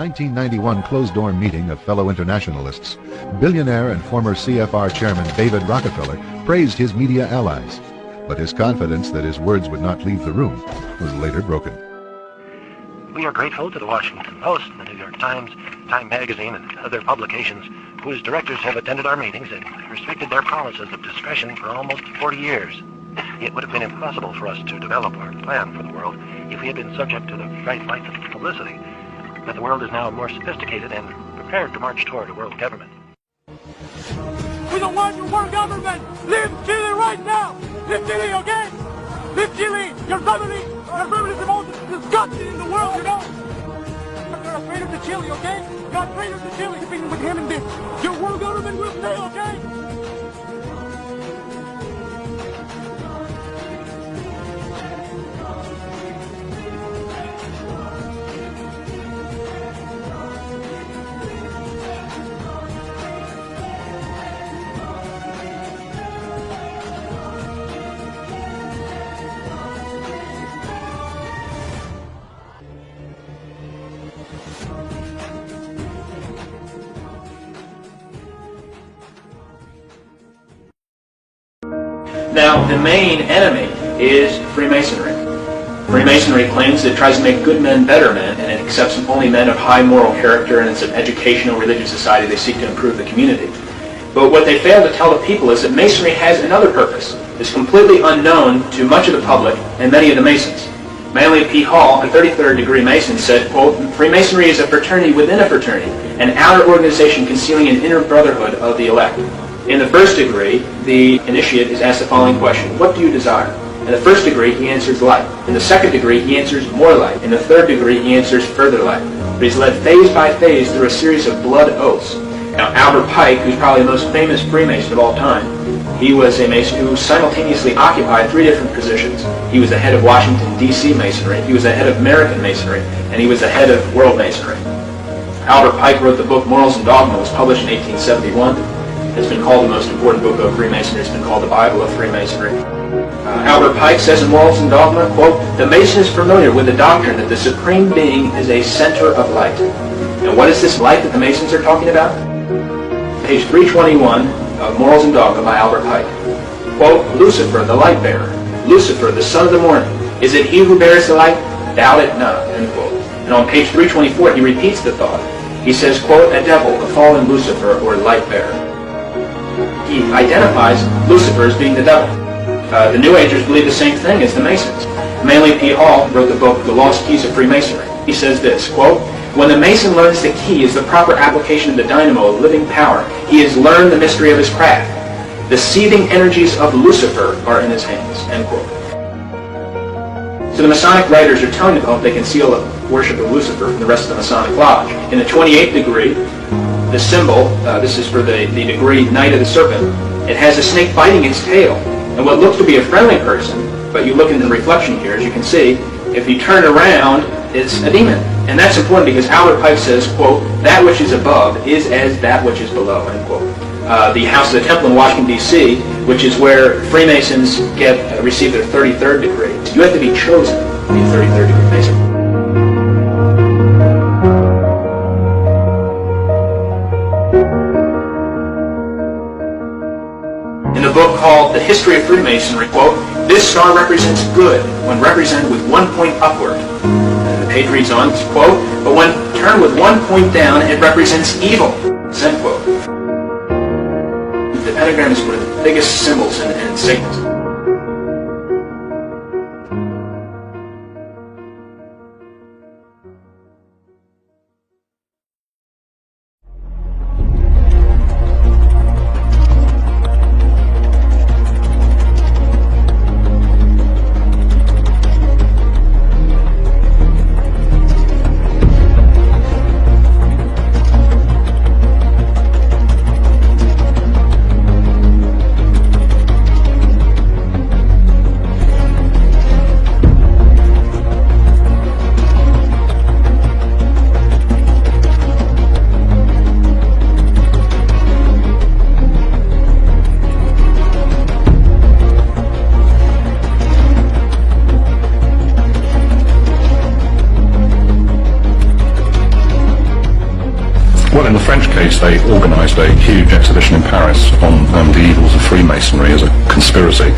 1991 closed-door meeting of fellow internationalists, billionaire and former CFR chairman David Rockefeller praised his media allies, but his confidence that his words would not leave the room was later broken. We are grateful to the Washington Post, the New York Times, Time Magazine, and other publications whose directors have attended our meetings and respected their promises of discretion for almost 40 years. It would have been impossible for us to develop our plan for the world if we had been subject to the bright lights of publicity. But the world is now more sophisticated and prepared to march toward a world government. We don't want your world government! Leave Chile right now! Leave Chile, okay? Leave Chile! Your family is the most disgusting in the world, you know? You're a traitor to Chile, okay? You're a traitor to Chile. You've been with him in this. Your world government will stay, okay? Now, the main enemy is Freemasonry. Freemasonry claims that it tries to make good men better men, and it accepts only men of high moral character, and it's an educational religious society. They seek to improve the community. But what they fail to tell the people is that Masonry has another purpose. It's completely unknown to much of the public and many of the Masons. Manly P. Hall, a 33rd degree Mason, said, quote, "Freemasonry is a fraternity within a fraternity, an outer organization concealing an inner brotherhood of the elect." In the first degree, the initiate is asked the following question: what do you desire? In the first degree, he answers light. In the second degree, he answers more light. In the third degree, he answers further light. But he's led phase by phase through a series of blood oaths. Now, Albert Pike, who's probably the most famous Freemason of all time, he was a Mason who simultaneously occupied 3 different positions. He was the head of Washington, D.C. Masonry, he was the head of American Masonry, and he was the head of World Masonry. Albert Pike wrote the book Morals and Dogma. It was published in 1871. It's been called the most important book of Freemasonry. It's been called the Bible of Freemasonry. Albert Pike says in Morals and Dogma, quote, "The Mason is familiar with the doctrine that the Supreme Being is a center of light." And what is this light that the Masons are talking about? Page 321 of Morals and Dogma by Albert Pike. Quote, "Lucifer, the light bearer. Lucifer, the son of the morning. Is it he who bears the light? Doubt it not." End quote. And on page 324, he repeats the thought. He says, quote, "A devil, a fallen Lucifer, or light bearer." He identifies Lucifer as being the devil. The New Agers believe the same thing as the Masons. Manly P. Hall wrote the book The Lost Keys of Freemasonry. He says this, quote, "When the Mason learns the key is the proper application of the dynamo of living power, he has learned the mystery of his craft. The seething energies of Lucifer are in his hands." End quote. So the Masonic writers are telling the public they conceal the worship of Lucifer from the rest of the Masonic Lodge. In the 28th degree, the symbol, this is for the degree Knight of the Serpent, it has a snake biting its tail. And what looks to be a friendly person, but you look in the reflection here, as you can see, if you turn around, it's a demon. And that's important because Albert Pike says, quote, "That which is above is as that which is below," end quote. The House of the Temple in Washington, D.C., which is where Freemasons receive their 33rd degree. You have to be chosen to be a 33rd degree Mason. In a book called The History of Freemasonry, quote, "This star represents good when represented with 1 point upward." And the page reads on, quote, "But when turned with 1 point down, it represents evil." End quote. The pentagram is one of the biggest symbols in Satanism. 1930s, they organised a huge exhibition in Paris on the evils of Freemasonry as a conspiracy.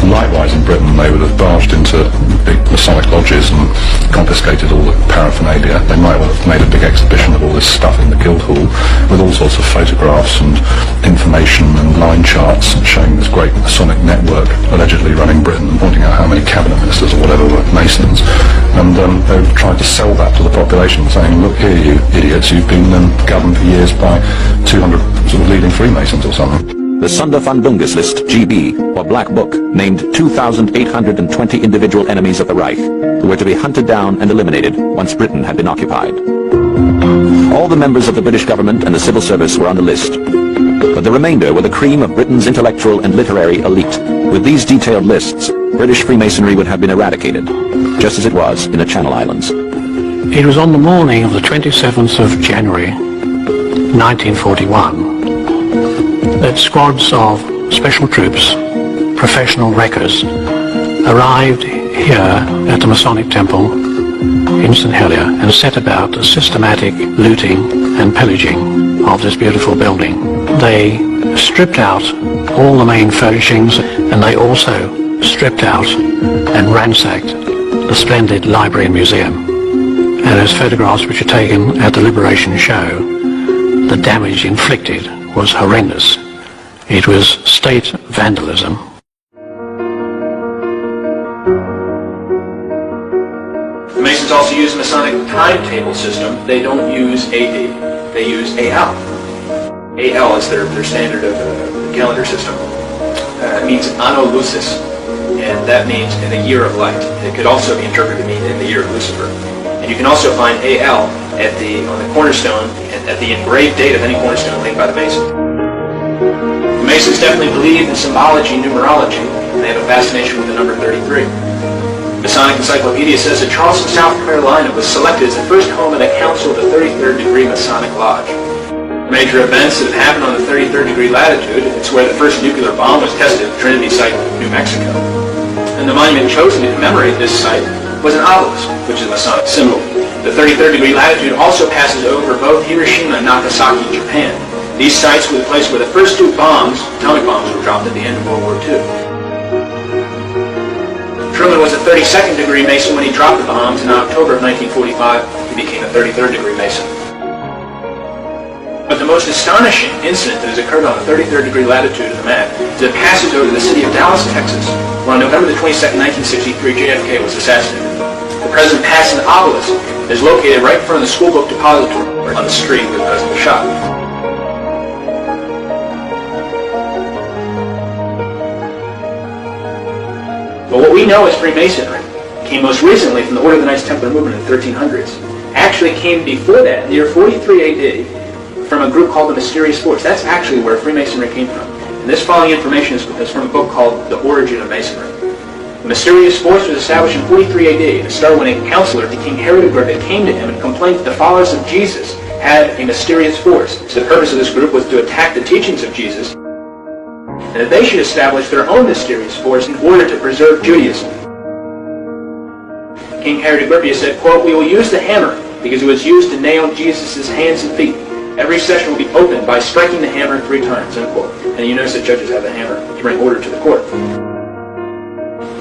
And likewise in Britain, they would have barged into big Masonic lodges and confiscated all the paraphernalia. They might well have made a big exhibition of all this stuff in the Guildhall with all sorts of photographs and information and line charts showing this great Masonic network allegedly running Britain and pointing out how many cabinet ministers or whatever were Masons. And they tried to sell that to the population, saying, look here, you idiots, you've been governed for years by 200 sort of leading Freemasons or something. The Sonderfundungus List, GB, or Black Book, named 2,820 individual enemies of the Reich, who were to be hunted down and eliminated once Britain had been occupied. All the members of the British government and the civil service were on the list, but the remainder were the cream of Britain's intellectual and literary elite. With these detailed lists, British Freemasonry would have been eradicated, just as it was in the Channel Islands. It was on the morning of the 27th of January, 1941, that squads of special troops, professional wreckers, arrived here at the Masonic Temple in St. Helier and set about a systematic looting and pillaging of this beautiful building. They stripped out all the main furnishings, and they also stripped out and ransacked the splendid library and museum. And as photographs which are taken at the Liberation show, the damage inflicted was horrendous. It was state vandalism. The Masons also use the Masonic timetable system. They don't use AD, they use AL. AL is their standard of calendar system. It means Anno Lucis, and that means in the year of light. It could also be interpreted to mean in the year of Lucifer. And you can also find AL on the cornerstone, at the engraved date of any cornerstone laid by the Mason. The Masons definitely believe in symbology and numerology, and they have a fascination with the number 33. Masonic Encyclopedia says that Charleston, South Carolina was selected as the first home of the Council of the 33rd Degree Masonic Lodge. Major events that have happened on the 33rd degree latitude, it's where the first nuclear bomb was tested at Trinity Site, New Mexico. And the monument chosen to commemorate this site was an obelisk, which is a Masonic symbol. The 33rd degree latitude also passes over both Hiroshima and Nagasaki, Japan. These sites were the place where the first two bombs, atomic bombs, were dropped at the end of World War II. Truman was a 32nd degree Mason when he dropped the bombs. In October of 1945, he became a 33rd degree Mason. But the most astonishing incident that has occurred on the 33rd degree latitude of the map is it passes over the city of Dallas, Texas, where on November the 22nd, 1963, JFK was assassinated. The president passed an obelisk that is located right in front of the school book depository on the street where the president was shot. But what we know as Freemasonry came most recently from the Order of the Knights Templar movement in the 1300s. Actually came before that, in the year 43 AD, from a group called the Mysterious Force. That's actually where Freemasonry came from. And this following information is from a book called The Origin of Masonry. The Mysterious Force was established in 43 AD, and it started when a counselor to King Herod Agrippa came to him and complained that the followers of Jesus had a mysterious force. So the purpose of this group was to attack the teachings of Jesus, and that they should establish their own mysterious force in order to preserve Judaism. King Herod Agrippa said, quote, "We will use the hammer because it was used to nail Jesus' hands and feet. Every session will be opened by striking the hammer 3 times, end quote." And you notice that judges have the hammer to bring order to the court.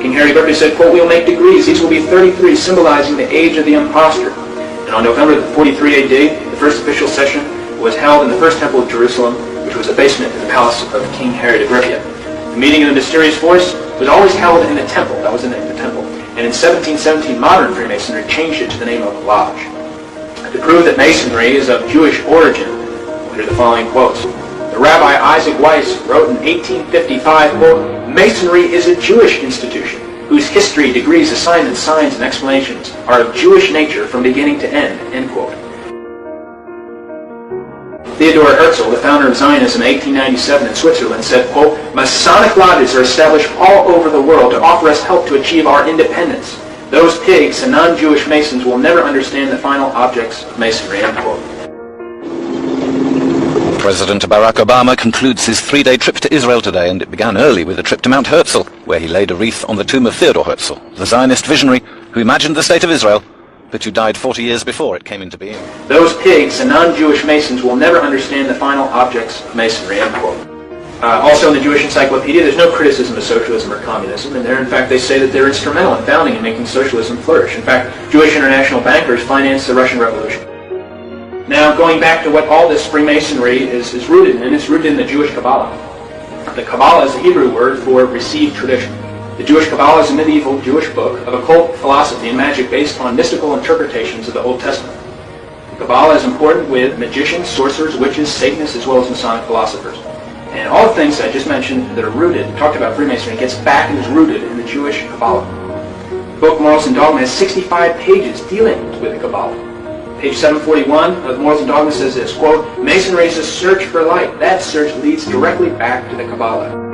King Herod Agrippa said, quote, "We will make degrees. These will be 33, symbolizing the age of the impostor." And on November 43 AD, the first official session was held in the First Temple of Jerusalem, which was a basement in the palace of King Herod Agrippa. The meeting of the Mysterious Force was always held in the temple. That was the name of the temple. And in 1717, modern Freemasonry changed it to the name of Lodge. To prove that Masonry is of Jewish origin, here are the following quotes. The Rabbi Isaac Weiss wrote in 1855, quote, "Masonry is a Jewish institution whose history, degrees, assignments, signs, and explanations are of Jewish nature from beginning to end," end quote. Theodor Herzl, the founder of Zionism in 1897 in Switzerland, said, quote, "Masonic lodges are established all over the world to offer us help to achieve our independence. Those pigs and non-Jewish Masons will never understand the final objects of Masonry," end quote. President Barack Obama concludes his 3-day trip to Israel today, and it began early with a trip to Mount Herzl, where he laid a wreath on the tomb of Theodor Herzl, the Zionist visionary who imagined the state of Israel but who died 40 years before it came into being. Those pigs, the non-Jewish Masons, will never understand the final objects of Masonry, end quote. Also in the Jewish Encyclopedia, there's no criticism of socialism or communism, and there, in fact, they say that they're instrumental in founding and making socialism flourish. In fact, Jewish international bankers financed the Russian Revolution. Now, going back to what all this Freemasonry is rooted in, it's rooted in the Jewish Kabbalah. The Kabbalah is the Hebrew word for received tradition. The Jewish Kabbalah is a medieval Jewish book of occult philosophy and magic based on mystical interpretations of the Old Testament. The Kabbalah is important with magicians, sorcerers, witches, Satanists, as well as Masonic philosophers. And all the things I just mentioned that are rooted, talked about Freemasonry, gets back and is rooted in the Jewish Kabbalah. The book Morals and Dogma has 65 pages dealing with the Kabbalah. Page 741 of Morals and Dogma says this, quote, Masonry is a search for light. That search leads directly back to the Kabbalah.